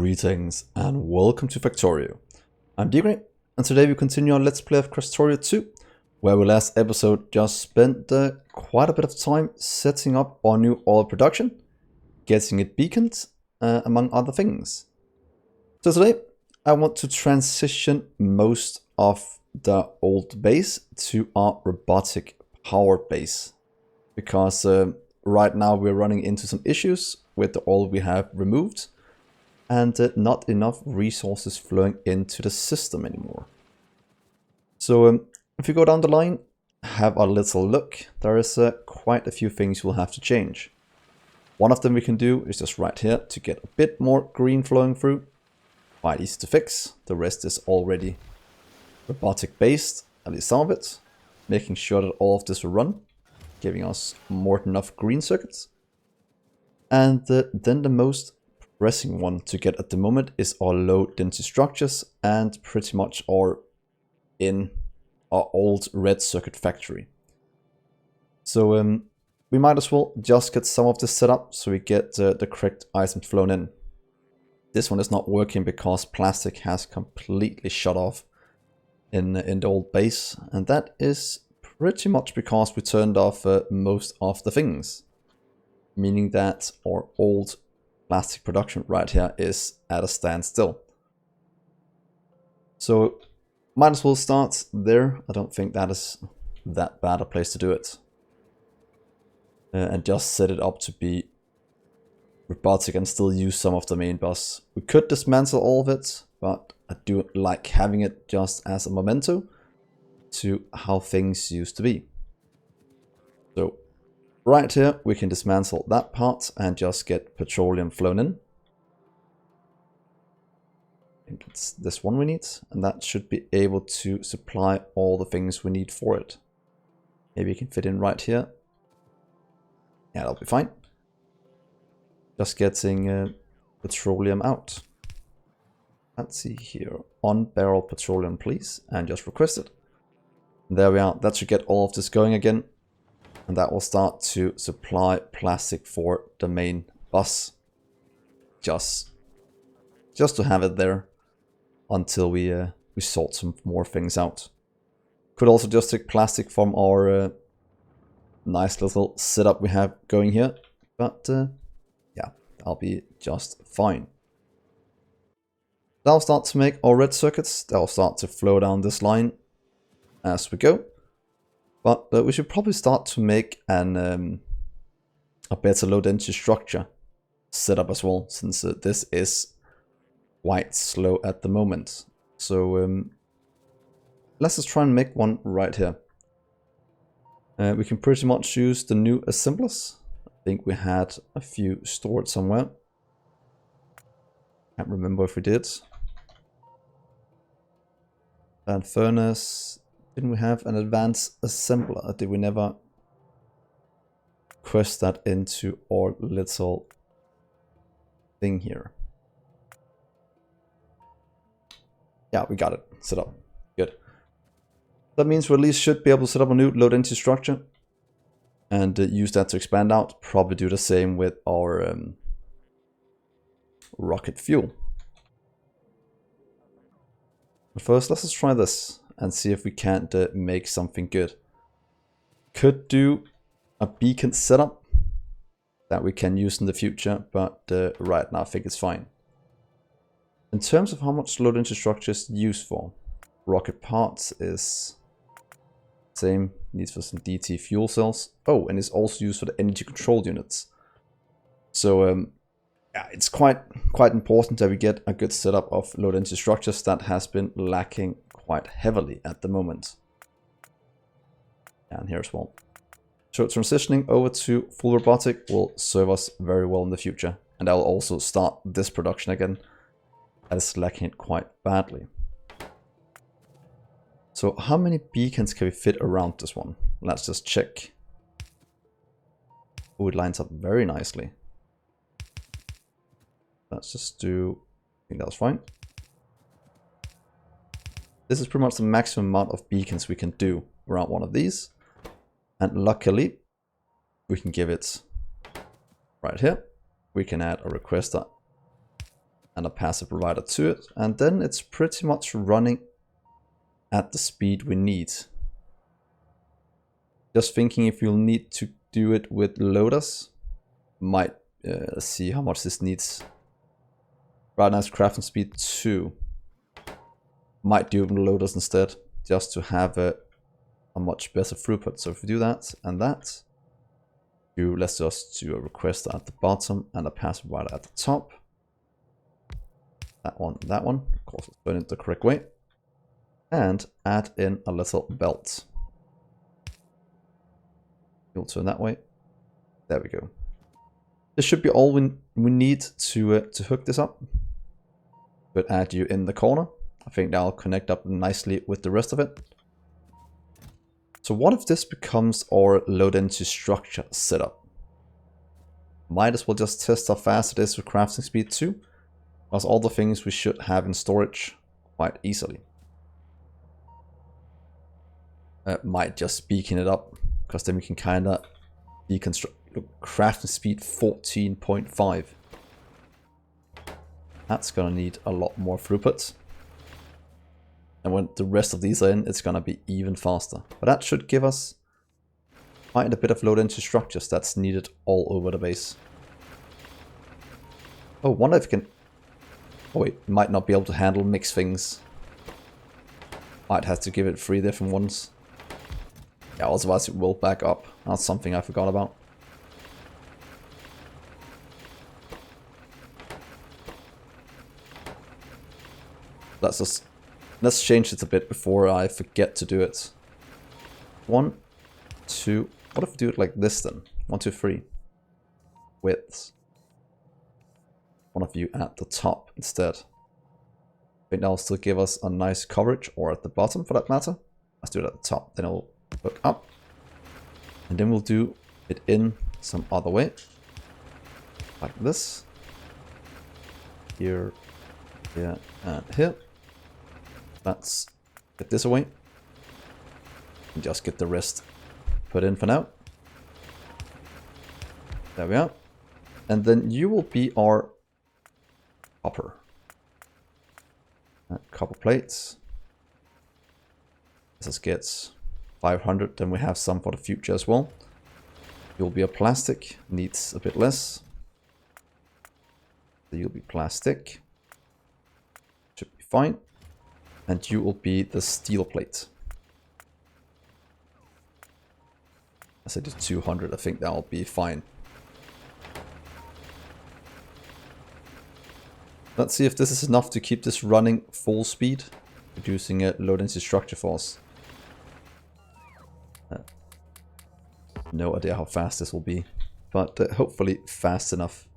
Greetings and welcome to Factorio. I'm Dgray, and today we continue our Let's Play of Krastorio 2, where we last episode just spent quite a bit of time setting up our new oil production, getting it beaconed, among other things. So today I want to transition most of the old base to our robotic power base, because right now we're running into some issues with the oil we have removed, and not enough resources flowing into the system anymore. So if you go down the line, have a little look, there is quite a few things we'll have to change. One of them we can do is just right here to get a bit more green flowing through. Quite easy to fix. The rest is already robotic based, at least some of it. Making sure that all of this will run, giving us more than enough green circuits. And then the most pressing one to get at the moment is our low density structures and pretty much our old red circuit factory. So we might as well just get some of this set up so we get the correct items flown in. This one is not working because plastic has completely shut off in the old base, and that is pretty much because we turned off most of the things, meaning that our old plastic production right here is at a standstill. So might as well start there. I don't think that is that bad a place to do it. And just set it up to be robotic and still use some of the main bus. We could dismantle all of it, but I do like having it just as a memento to how things used to be. So right here, we can dismantle that part and just get petroleum flown in. I think it's this one we need, and that should be able to supply all the things we need for it. Maybe you can fit in right here. Yeah, that'll be fine. Just getting petroleum out. Let's see here. On barrel petroleum, please, and just request it. And there we are. That should get all of this going again. And that will start to supply plastic for the main bus. Just to have it there until we sort some more things out. Could also just take plastic from our nice little setup we have going here. But yeah, that'll be just fine. That'll start to make our red circuits. That'll start to flow down this line as we go. But we should probably start to make a better low density structure setup as well, since this is quite slow at the moment. So let's just try and make one right here. We can pretty much use the new assemblers. I think we had a few stored somewhere. Can't remember if we did. And furnace. Didn't we have an advanced assembler? Did we never quest that into our little thing here? Yeah, we got it set up. Good. That means we at least should be able to set up a new low density structure and use that to expand out. Probably do the same with our rocket fuel. But first, let's just try this and see if we can't make something good. Could do a beacon setup that we can use in the future, but right now I think it's fine. In terms of how much low density structure is used for, rocket parts is same, needs for some DT fuel cells. Oh, and it's also used for the energy control units. So yeah, it's quite important that we get a good setup of low density structures. That has been lacking quite heavily at the moment. And here as well. So transitioning over to full robotic will serve us very well in the future. And I will also start this production again. That is lacking it quite badly. So how many beacons can we fit around this one? Let's just check. Oh, it lines up very nicely. Let's just do, I think that was fine. This is pretty much the maximum amount of beacons we can do around one of these. And luckily, we can give it right here. We can add a requester and a passive provider to it, and then it's pretty much running at the speed we need. Just thinking if you'll need to do it with loaders, might see how much this needs. Right now it's crafting speed 2. Might do it with loaders instead, just to have a much better throughput. So if we do that and that, let's just do a requester at the bottom and a passive provider at the top. That one, of course it's done it the correct way. And add in a little belt. You'll turn that way. There we go. This should be all we need to hook this up. But add you in the corner. I think that'll connect up nicely with the rest of it. So what if this becomes our load into structure setup? Might as well just test how fast it is with crafting speed 2. Because all the things we should have in storage quite easily. Might just beacon it up, because then we can kind of deconstruct. Look, crafting speed 14.5. That's gonna need a lot more throughput. And when the rest of these are in, it's gonna be even faster. But that should give us quite a bit of load into structures that's needed all over the base. Oh, wonder if we can... Oh wait, might not be able to handle mix things. Might have to give it 3 different ones. Yeah, otherwise it will back up. That's something I forgot about. Let's change it a bit before I forget to do it. 1, 2. What if we do it like this then? 1, 2, 3. Widths. One of you at the top instead. I think that'll still give us a nice coverage, or at the bottom for that matter. Let's do it at the top, then it'll hook up. And then we'll do it in some other way. Like this. Here, here, and here. Let's get this away. And just get the rest put in for now. There we are. And then you will be our copper. Copper plates. This gets 500, then we have some for the future as well. You'll be a plastic, needs a bit less. So you'll be plastic. Should be fine. And you will be the steel plate. I said 200, I think that'll be fine. Let's see if this is enough to keep this running full speed, producing a load into structure for us. No idea how fast this will be, but hopefully fast enough.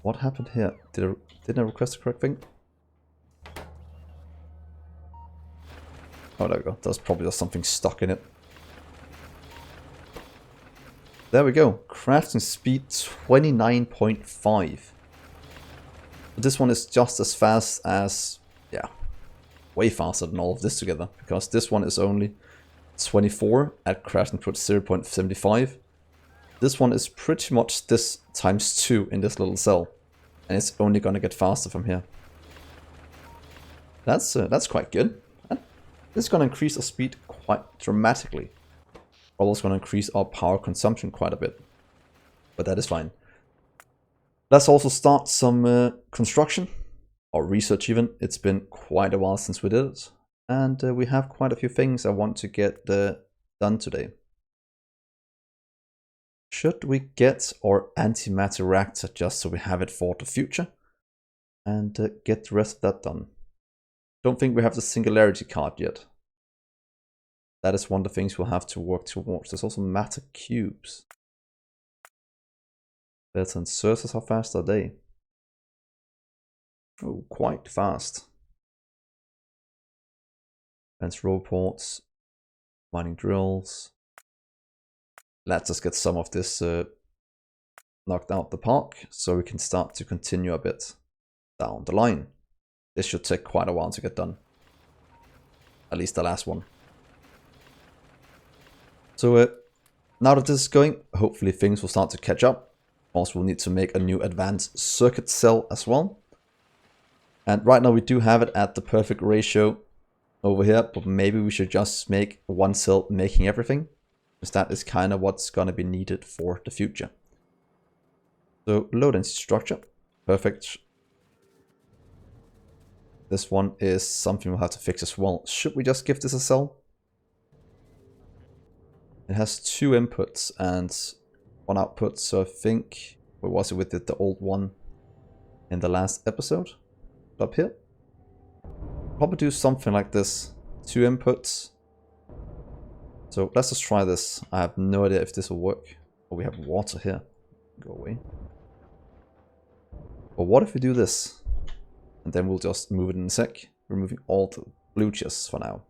What happened here? Didn't I request the correct thing? Oh, there we go. There's probably just something stuck in it. There we go. Crafting speed 29.5. This one is just as fast as, yeah, way faster than all of this together, because this one is only 24 at crafting put 0.75. This one is pretty much this times 2 in this little cell, and it's only gonna get faster from here. That's quite good. And this is gonna increase our speed quite dramatically. Also gonna increase our power consumption quite a bit, but that is fine. Let's also start some construction, or research even. It's been quite a while since we did it. And we have quite a few things I want to get done today. Should we get our antimatter reactor just so we have it for the future? And get the rest of that done. Don't think we have the singularity card yet. That is one of the things we'll have to work towards. There's also matter cubes. Better and sources, how fast are they? Oh, quite fast. Fence robots, mining drills. Let's just get some of this knocked out the park, so we can start to continue a bit down the line. This should take quite a while to get done. At least the last one. So now that this is going, hopefully things will start to catch up. Also, we'll need to make a new advanced circuit cell as well. And right now we do have it at the perfect ratio over here, but maybe we should just make one cell making everything, because that is kind of what's going to be needed for the future. So low density structure, perfect. This one is something we'll have to fix as well. Should we just give this a cell? It has 2 inputs and 1 output, so I think, where was it with the old one in the last episode? Up here? Probably do something like this. 2 inputs. So let's just try this. I have no idea if this will work. Oh, we have water here. Go away. But what if we do this? And then we'll just move it in a sec. Removing all the blue chests for now.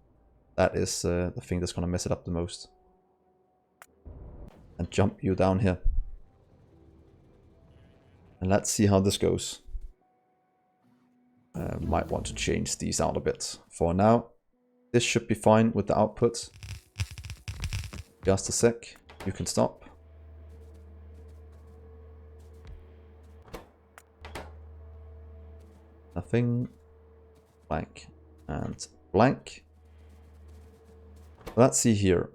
That is the thing that's going to mess it up the most. And jump you down here. And let's see how this goes. Might want to change these out a bit. For now, this should be fine with the output. Just a sec. You can stop. Nothing. Blank. And blank. Let's see here.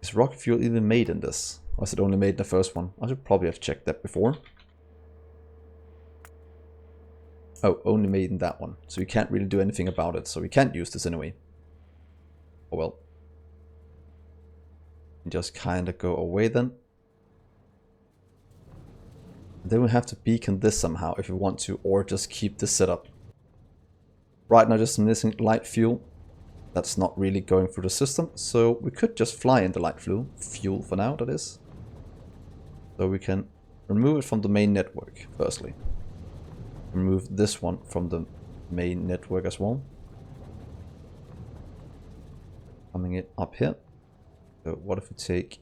Is rocket fuel even made in this? Or is it only made in the first one? I should probably have checked that before. Oh, only made in that one. So we can't really do anything about it. So we can't use this anyway. Oh well. And just kind of go away then. And then we have to beacon this somehow if we want to. Or just keep this set up. Right now just missing light fuel. That's not really going through the system. So we could just fly in the light fuel for now, that is. So we can remove it from the main network, firstly. Remove this one from the main network as well. Coming it up here. So what if we take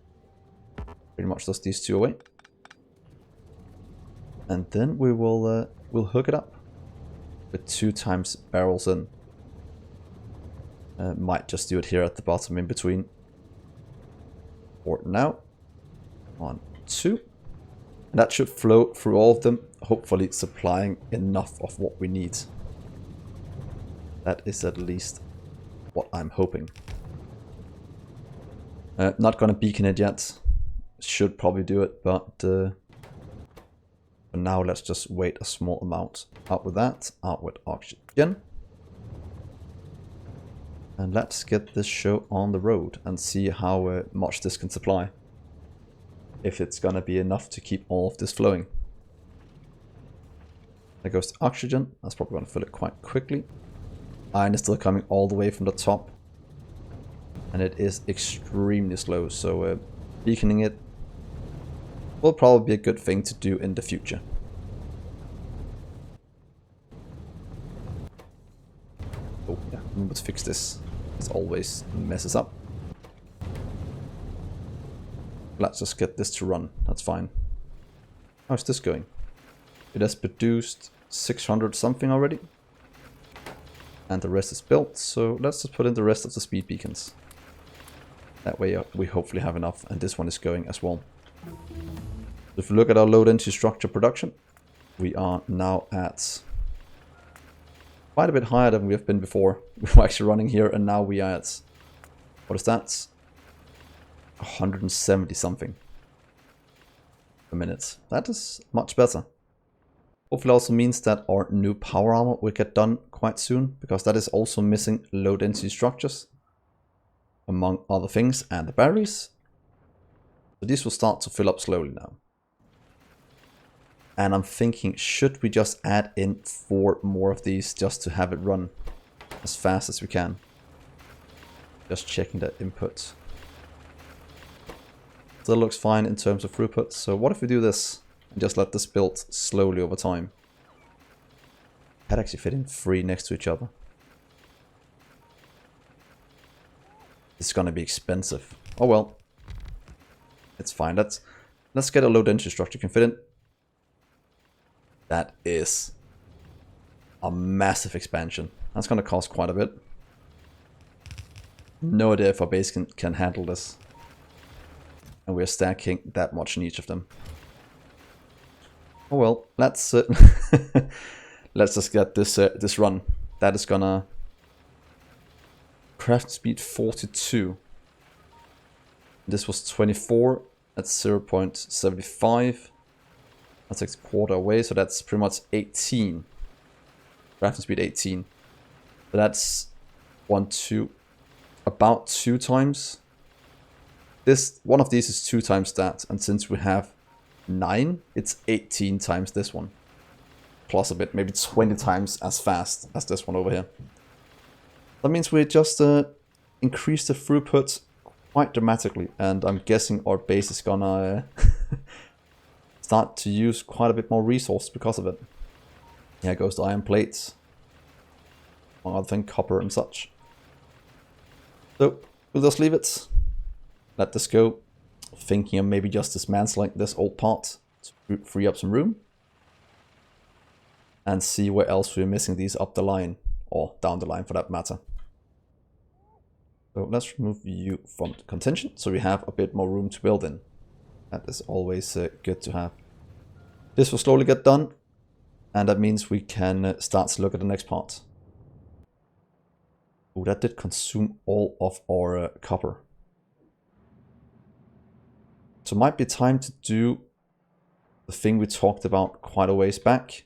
pretty much just these 2 away? And then we will we'll hook it up with 2 times barrels in. Might just do it here at the bottom in between. For now. 1, 2. And that should flow through all of them, hopefully supplying enough of what we need. That is at least what I'm hoping. Not gonna beacon it yet. Should probably do it, but for now let's just wait a small amount. Out with that, out with oxygen. And let's get this show on the road and see how much this can supply. If it's gonna be enough to keep all of this flowing. There goes the oxygen. That's probably gonna fill it quite quickly. Iron is still coming all the way from the top. And it is extremely slow, so beaconing it will probably be a good thing to do in the future. Oh yeah, remember to fix this. This always messes up. Let's just get this to run. That's fine. How's this going? It has produced 600 something already. And the rest is built. So let's just put in the rest of the speed beacons. That way we hopefully have enough. And this one is going as well. If we look at our load into structure production, we are now at quite a bit higher than we have been before. We were actually running here and now we are at, what is that? 170 something per minute. That is much better. Hopefully also means that our new power armor will get done quite soon, because that is also missing low density structures, among other things, and the batteries. So these will start to fill up slowly now. And I'm thinking, should we just add in 4 more of these just to have it run as fast as we can? Just checking the input. Still looks fine in terms of throughput. So what if we do this and just let this build slowly over time? That actually fit in 3 next to each other. It's gonna be expensive. Oh well. It's fine. Let's get a low density structure can fit in. That is a massive expansion. That's gonna cost quite a bit. No idea if our base can handle this. And we're stacking that much in each of them. Oh well, let's let's just get this this run. That is gonna craft speed 42. This was 24. That's 0.75. That takes a quarter away, so that's pretty much 18. Crafting speed 18. So that's about 2 times. One of these is 2 times that, and since we have 9, it's 18 times this one. Plus a bit, maybe 20 times as fast as this one over here. That means we just increase the throughput quite dramatically, and I'm guessing our base is gonna start to use quite a bit more resource because of it. Here goes the iron plates, among other things, copper and such. So we'll just leave it, let this go, thinking of maybe just dismantling this old part to free up some room, and see where else we're missing these up the line, or down the line for that matter. So let's remove you from contention, so we have a bit more room to build in. That is always good to have. This will slowly get done, and that means we can start to look at the next part. Oh, that did consume all of our copper. So it might be time to do the thing we talked about quite a ways back,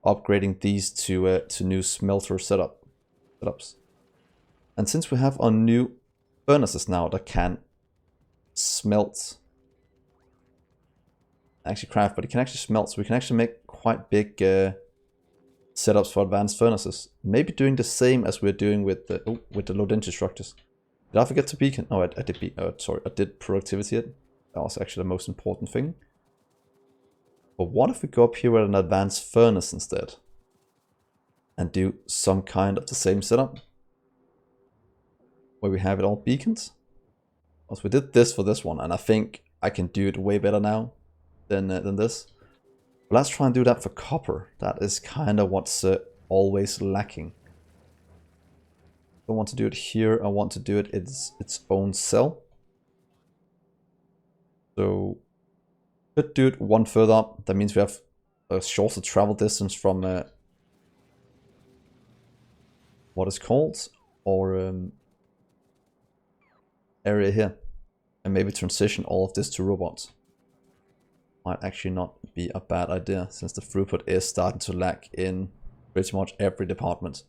upgrading these to new smelter setups. And since we have our new furnaces now that can smelt, actually craft, but it can actually smelt, so we can actually make quite big setups for advanced furnaces. Maybe doing the same as we're doing with the low density structures. Did I forget to beacon? Oh, I did. Sorry, I did productivity it. That was actually the most important thing. But what if we go up here with an advanced furnace instead, and do some kind of the same setup, where we have it all beaconed? Because we did this for this one, and I think I can do it way better now than this. But let's try and do that for copper. That is kind of what's always lacking. I don't want to do it here. I want to do it its own cell. So could do it one further up. That means we have a shorter travel distance from what is called our area here, and maybe transition all of this to robots. Might actually not be a bad idea, since the throughput is starting to lack in pretty much every department.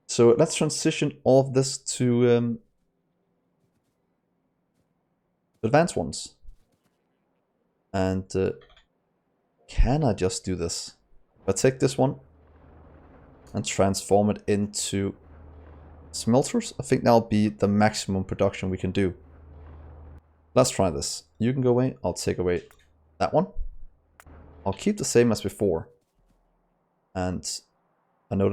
So let's transition all of this to advanced ones. And can I just do this? If I take this one and transform it into smelters, I think that'll be the maximum production we can do. Let's try this. You can go away, I'll take away that one. I'll keep the same as before. And I know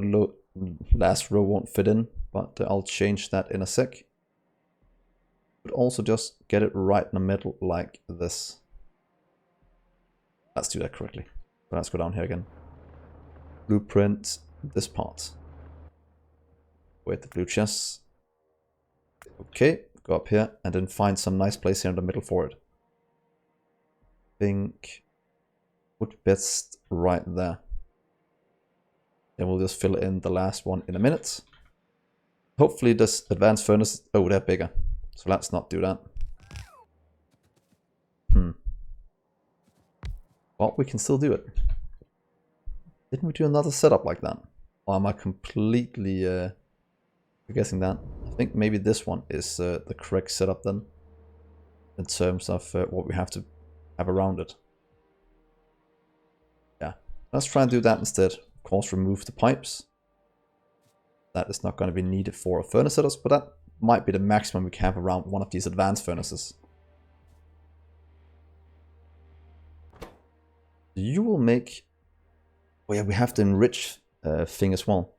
the last row won't fit in, but I'll change that in a sec. But also just get it right in the middle like this. Let's do that correctly. But let's go down here again. Blueprint this part. With the blue chests. Okay, go up here and then find some nice place here in the middle for it. Think would best right there. Then we'll just fill in the last one in a minute. Hopefully this advanced furnace, oh, they're bigger. So let's not do that. Well, we can still do it. Didn't we do another setup like that? Or am I completely forgetting that? I think maybe this one is the correct setup then, in terms of what we have to have around it. Yeah, let's try and do that instead. Of course, remove the pipes. That is not going to be needed for a furnace setup, but that might be the maximum we can have around one of these advanced furnaces. You will make... Oh yeah, we have the enrich thing as well.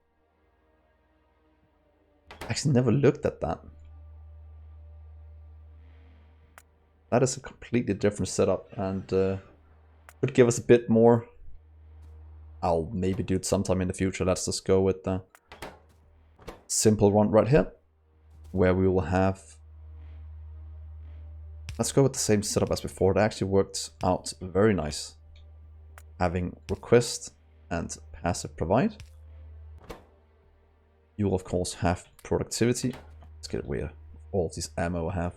I actually never looked at that. That is a completely different setup, and could give us a bit more. I'll maybe do it sometime in the future. Let's just go with the simple one right here, where we will have Let's go with the same setup as before. It actually worked out very nice. Having request and passive provide. You will of course have productivity. Let's get rid of all of this ammo I have.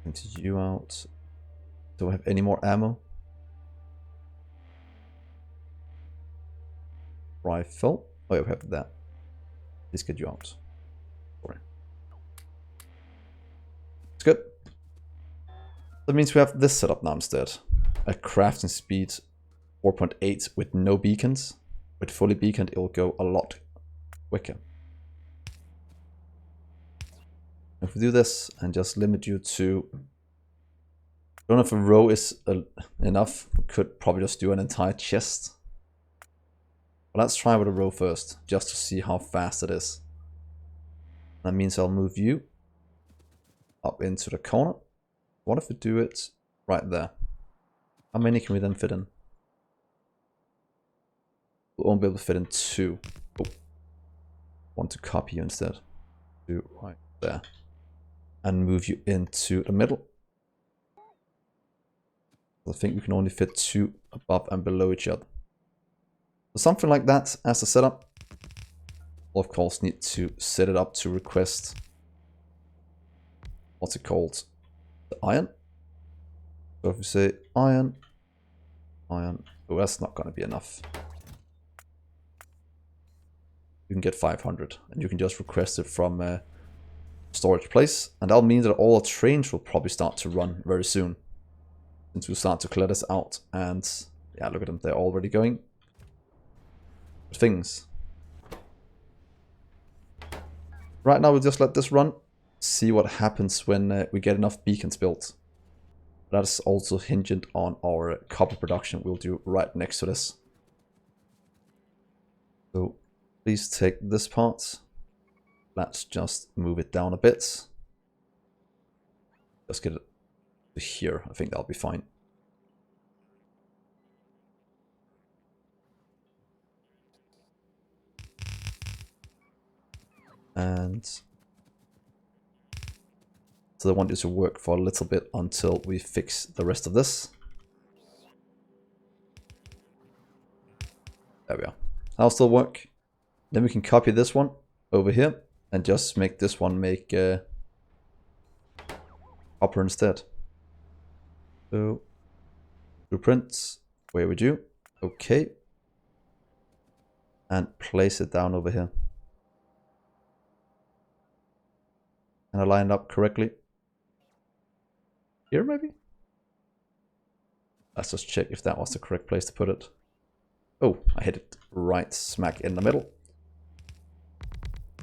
Into you out. Do I have any more ammo? Rifle. Oh yeah, we have that. Let's get you out. Sorry. It's good. That means we have this setup now instead. A crafting speed 4.8 with no beacons. With fully beaconed, it'll go a lot quicker. If we do this and just limit you to... I don't know if a row is enough. We could probably just do an entire chest. But let's try with a row first, just to see how fast it is. That means I'll move you up into the corner. What if we do it right there? How many can we then fit in? We won't be able to fit in 2. Oh. Want to copy you instead. Do right there. And move you into the middle. I think we can only fit 2 above and below each other. So something like that as a setup. We'll of course need to set it up to request. What's it called? The iron. So if we say iron. Iron. Oh, that's not going to be enough. You can get 500 and you can just request it from a storage place, and that'll mean that all our trains will probably start to run very soon since we start to clear this out. And yeah, look at them, they're already going. Things right now we'll just let this run, see what happens when we get enough beacons built. That is also hinged on our copper production we'll do right next to this. So please take this part. Let's just move it down a bit. Just get it to here. I think that'll be fine. And so I want you to work for a little bit until we fix the rest of this. There we are. That'll still work. Then we can copy this one over here and just make this one make copper instead. So blueprints, where would you? Okay. And place it down over here. And align it up correctly. Here maybe? Let's just check if that was the correct place to put it. Oh, I hit it right smack in the middle.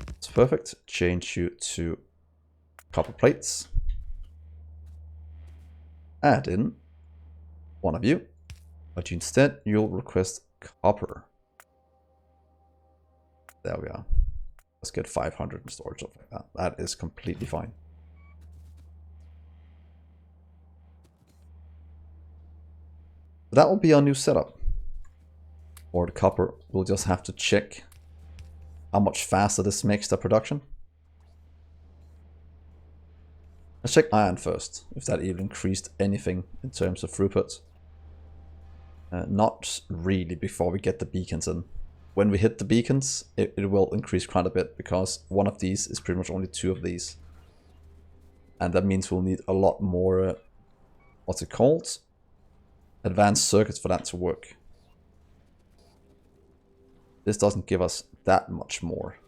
It's perfect. Change you to copper plates. Add in one of you, but instead you'll request copper. There we are. Let's get 500 in storage of that. That is completely fine. That will be our new setup. For the copper, we'll just have to check how much faster this makes the production. Let's check iron first, if that even increased anything in terms of throughput. Not really before we get the beacons in. When we hit the beacons, it will increase quite a bit, because one of these is pretty much only 2 of these. And that means we'll need a lot more, what's it called? Advanced circuits for that to work. This doesn't give us that much more.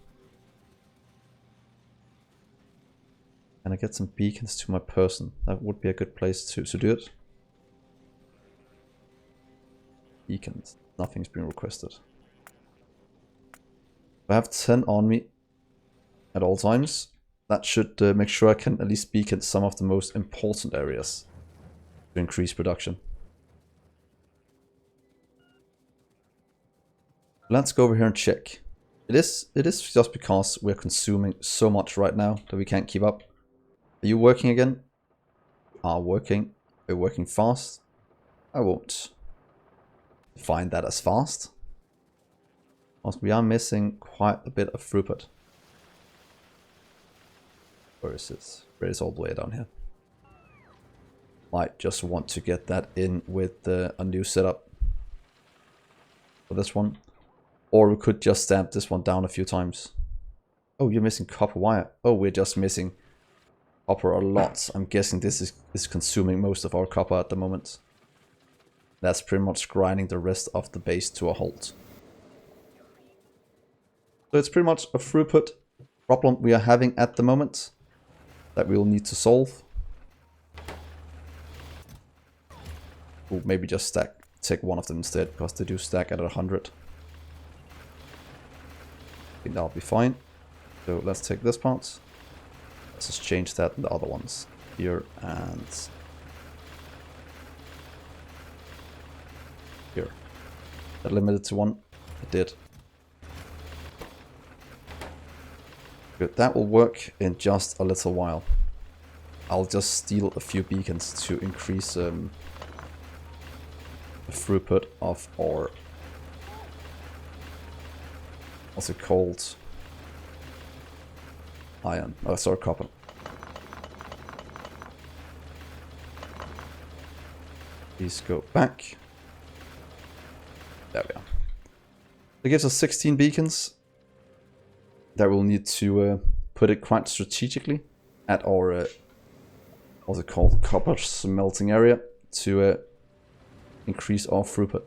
Can I get some beacons to my person? That would be a good place to do it. Beacons. Nothing's been requested. I have 10 on me at all times. That should make sure I can at least beacon some of the most important areas to increase production. Let's go over here and check. It is just because we're consuming so much right now that we can't keep up. Are you working again? Are working. We're working fast. I won't define that as fast. Because we are missing quite a bit of throughput. Where is this? Where is all the way down here? Might just want to get that in with a new setup for this one. Or we could just stamp this one down a few times. Oh, you're missing copper wire. Oh, we're just missing copper a lot. I'm guessing this is consuming most of our copper at the moment. That's pretty much grinding the rest of the base to a halt. So it's pretty much a throughput problem we are having at the moment that we will need to solve. We'll maybe just take one of them instead, because they do stack at 100. I think that'll be fine. So let's take this part. Let's just change that in the other ones. Here and here. That limited to 1. It did. Good, that will work in just a little while. I'll just steal a few beacons to increase the throughput of our, what's it called? Iron. Oh, sorry, copper. Please go back. There we are. It gives us 16 beacons. That we'll need to put it quite strategically at our, what's it called, copper smelting area to increase our throughput.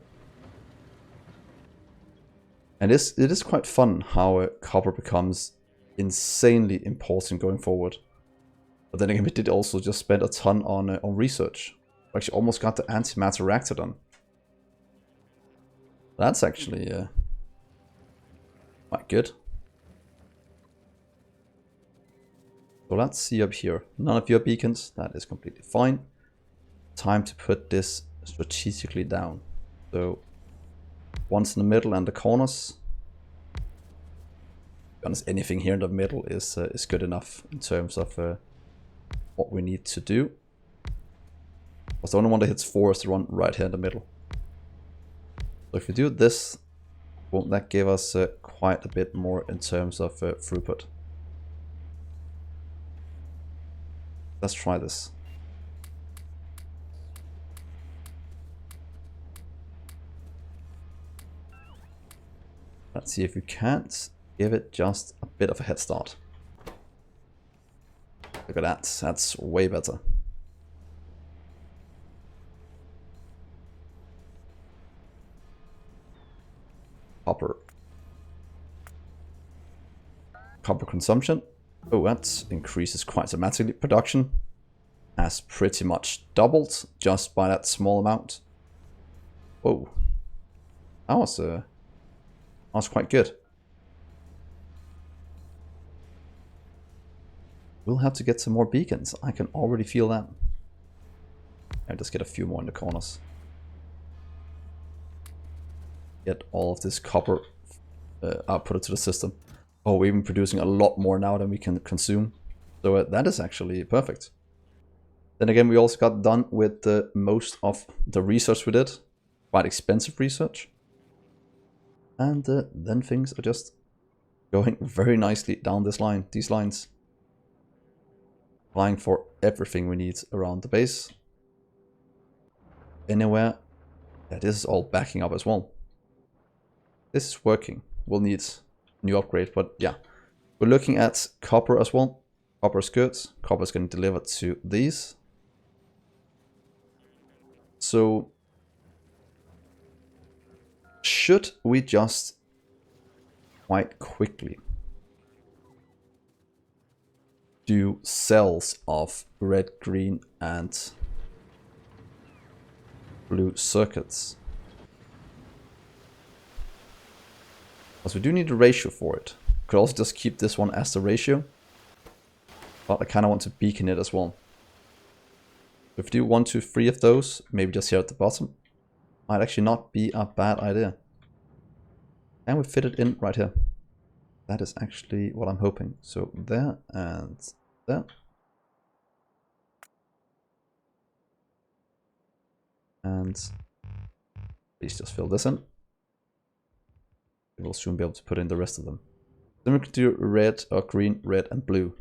And it is quite fun how copper becomes insanely important going forward. But then again, we did also just spend a ton on research. We actually almost got the antimatter reactor done. That's actually quite good. So let's see up here. None of your beacons. That is completely fine. Time to put this strategically down. So one's in the middle and the corners. To be honest, anything here in the middle is good enough in terms of what we need to do. Because the only one that hits 4 is the one right here in the middle. So if we do this, won't that give us quite a bit more in terms of throughput? Let's try this. Let's see if we can't give it just a bit of a head start. Look at that, that's way better. Copper. Copper consumption. Oh, that increases quite dramatically. Production has pretty much doubled just by that small amount. Whoa. That was quite good. We'll have to get some more beacons. I can already feel that. I'll just get a few more in the corners. Get all of this copper output to the system. Oh, we're even producing a lot more now than we can consume. So that is actually perfect. Then again, we also got done with most of the research we did. Quite expensive research. And then things are just going very nicely down this line, these lines. Applying for everything we need around the base. Anywhere. Yeah, this is all backing up as well. This is working. We'll need new upgrade, but yeah. We're looking at copper as well. Copper is good. Copper is going to deliver to these. So should we just quite quickly do cells of red, green and blue circuits? Because we do need a ratio for it. Could also just keep this one as the ratio. But I kind of want to beacon it as well. If we do 1, 2, 3 of those, maybe just here at the bottom, might actually not be a bad idea. And we fit it in right here. That is actually what I'm hoping. So there and there. And please just fill this in. We'll soon be able to put in the rest of them. Then we can do red or green, red and blue.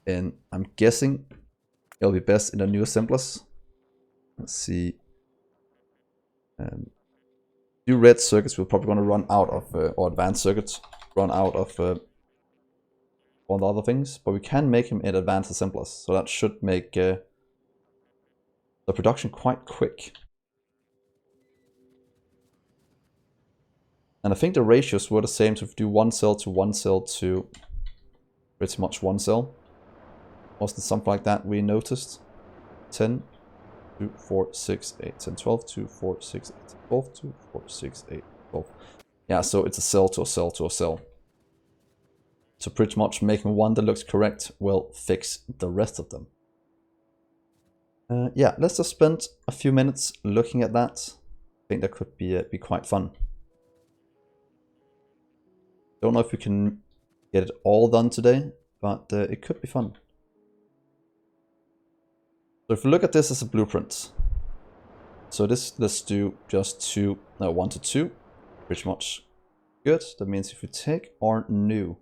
And I'm guessing it'll be best in the new assemblers. Let's see. New red circuits we're probably going to run out of, or advanced circuits run out of all the other things, but we can make him in advanced assemblers, so that should make the production quite quick. And I think the ratios were the same, so if we do 1 cell to 1 cell to pretty much 1 cell. Wasn't something like that we noticed? 10, 2, 4, 6, 8, 10, 12, 2, 4, 6, 8, 12, 2, 4, 6, 8, 12. Yeah, so it's a cell to a cell to a cell. So pretty much making one that looks correct will fix the rest of them. Yeah, let's just spend a few minutes looking at that. I think that could be quite fun. Don't know if we can get it all done today, but it could be fun. So if we look at this as a blueprint, so this, let's do just 1 to 2, pretty much good. That means if we take our new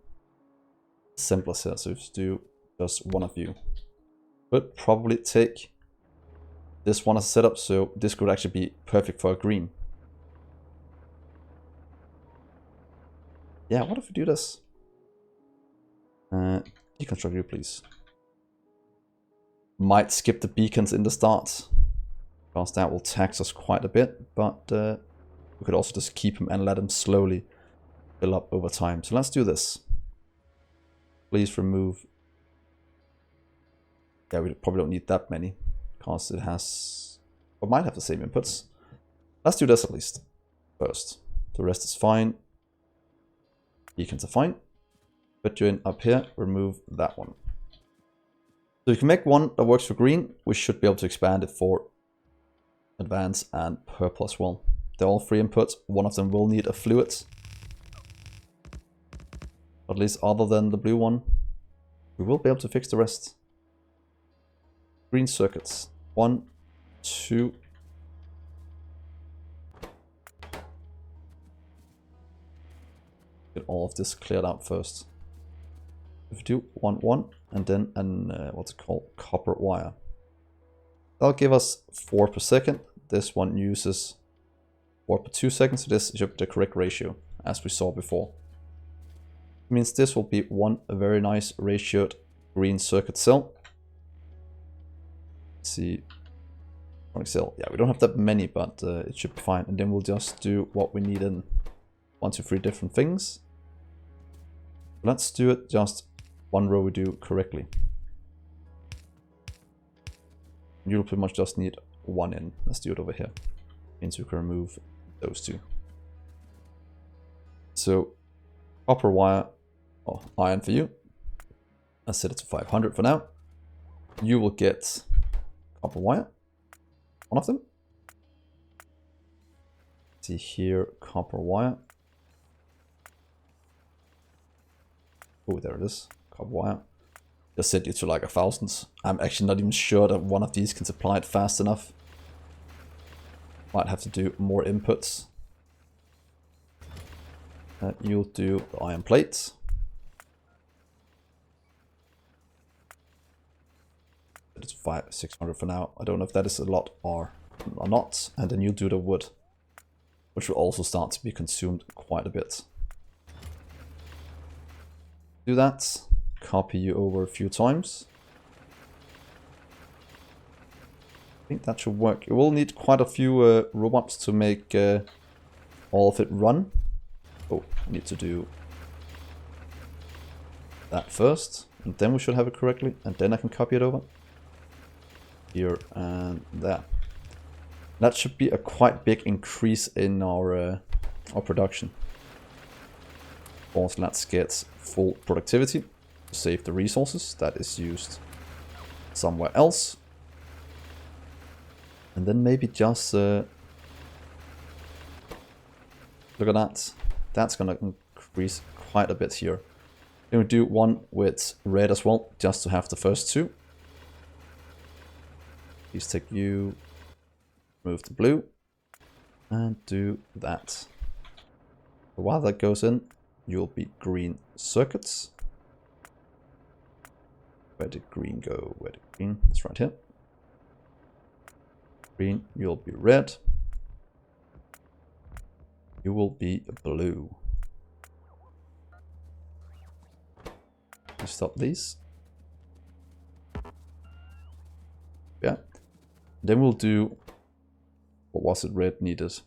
assemblers here, so if we do just one of you, would probably take this one as a setup, so this could actually be perfect for a green. Yeah, what if we do this? Deconstruct you, please. Might skip the beacons in the start, because that will tax us quite a bit, but we could also just keep them and let them slowly fill up over time. So let's do this. Please remove... Yeah, we probably don't need that many, because it has... or might have the same inputs. Let's do this at least first. The rest is fine. Beacons are fine. Put you in up here, remove that one. So you can make one that works for green. We should be able to expand it for advanced and purple as well. They're all 3 inputs. One of them will need a fluid. At least other than the blue one. We will be able to fix the rest. Green circuits. 1, 2. Get all of this cleared out first. If we do 1, 1, and then an what's it called, copper wire. That'll give us 4 per second. This one uses 4 per 2 seconds, so this should be the correct ratio, as we saw before. It means this will be one very nice ratioed green circuit cell. Let's see, cell. Yeah, we don't have that many, but it should be fine. And then we'll just do what we need in 1, 2, 3 different things. Let's do it just one row we do correctly. You'll pretty much just need 1 in. Let's do it over here. Means we can remove those 2. So copper wire, or iron for you. Let's set it to 500 for now. You will get copper wire. One of them. See here, copper wire. Oh, there it is. Copper wire. Just set you to like 1,000. I'm actually not even sure that one of these can supply it fast enough. Might have to do more inputs. You'll do the iron plates. It's 600 for now. I don't know if that is a lot or not. And then you do the wood, which will also start to be consumed quite a bit. Do that. Copy you over a few times. I think that should work. You will need quite a few robots to make all of it run. Oh, I need to do that first, and then we should have it correctly, and then I can copy it over. Here and there. That should be a quite big increase in our production. Also, let's get full productivity to save the resources that is used somewhere else. And then maybe just look at that. That's gonna increase quite a bit here. Then we do one with red as well, just to have the first 2. Please take you, move the blue, and do that. So while that goes in, you'll be green circuits. Where did green go? Where did green? It's right here. Green, you'll be red. You will be blue. You stop these. Yeah. Then we'll do, what was it red needed?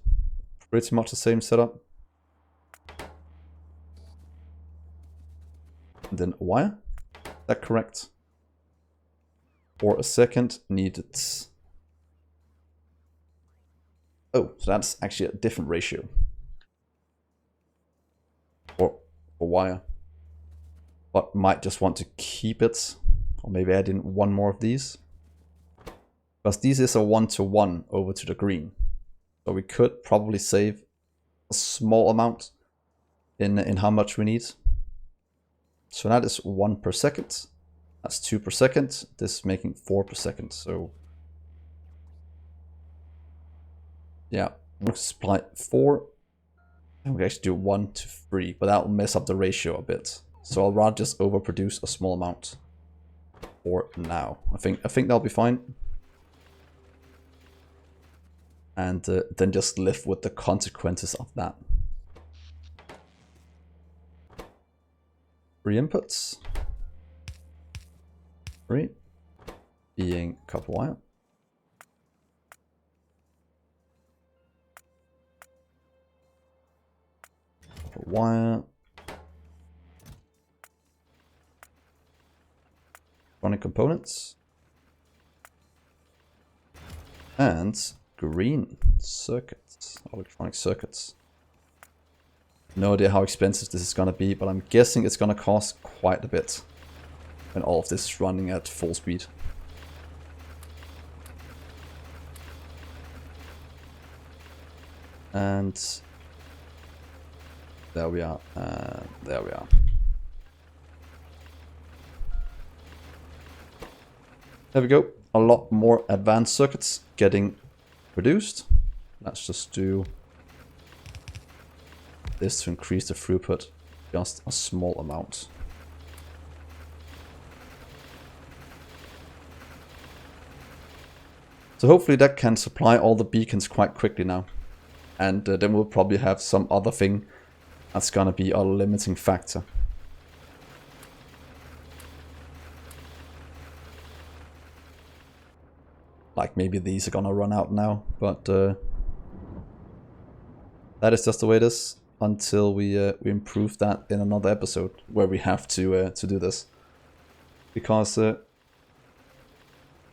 Pretty much the same setup. And then a wire. Is that correct? Or a second needed. Oh, so that's actually a different ratio. Or a wire. But might just want to keep it. Or maybe add in one more of these. Because these is a 1-to-1 over to the green. So we could probably save a small amount in how much we need. So that is 1 per second. That's 2 per second. This is making 4 per second. So yeah, we'll supply 4. And we actually do 1 to 3, but that will mess up the ratio a bit. So I'll rather just overproduce a small amount for now. I think that'll be fine. And then just live with the consequences of that. 3 inputs. 3 being copper wire. Copper wire. Electronic components. And green circuits, electronic circuits. No idea how expensive this is going to be, but I'm guessing it's going to cost quite a bit when all of this is running at full speed. And there we are, there we are. There we go, a lot more advanced circuits getting produced. Let's just do this to increase the throughput just a small amount. So hopefully that can supply all the beacons quite quickly now. And then we'll probably have some other thing that's gonna be a limiting factor. Like maybe these are gonna run out now, but that is just the way it is until we improve that in another episode where we have to do this, because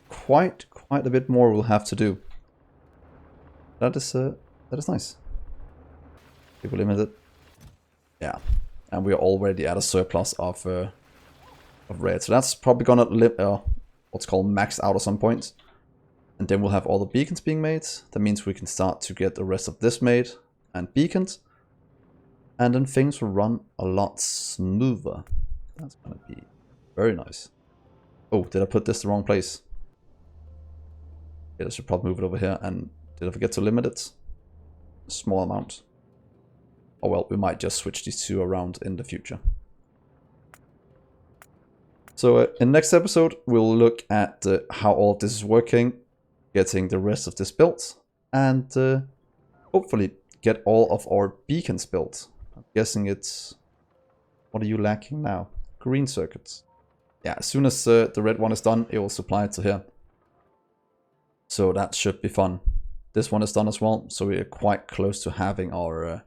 quite a bit more we'll have to do. That is nice. People limited, yeah, and we're already at a surplus of red, so that's probably gonna what's called max out at some point. And then we'll have all the beacons being made. That means we can start to get the rest of this made and beaconed. And then things will run a lot smoother. That's going to be very nice. Oh, did I put this the wrong place? Yeah, I should probably move it over here. And did I forget to limit it? A small amount. Oh well, we might just switch these two around in the future. So in the next episode, we'll look at how all of this is working, getting the rest of this built, and hopefully get all of our beacons built. I'm guessing it's... What are you lacking now? Green circuits. Yeah, as soon as the red one is done, it will supply it to here. So that should be fun. This one is done as well, so we are quite close to having our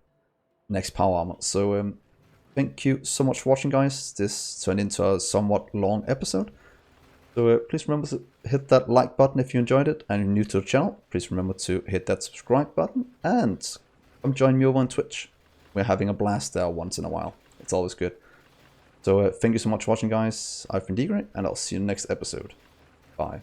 next power armor. So thank you so much for watching, guys. This turned into a somewhat long episode. So please remember to hit that like button if you enjoyed it, and you're new to the channel, please remember to hit that subscribe button, and come join me over on Twitch. We're having a blast there once in a while. It's always good. So thank you so much for watching, guys. I've been Dgray, and I'll see you in the next episode. Bye.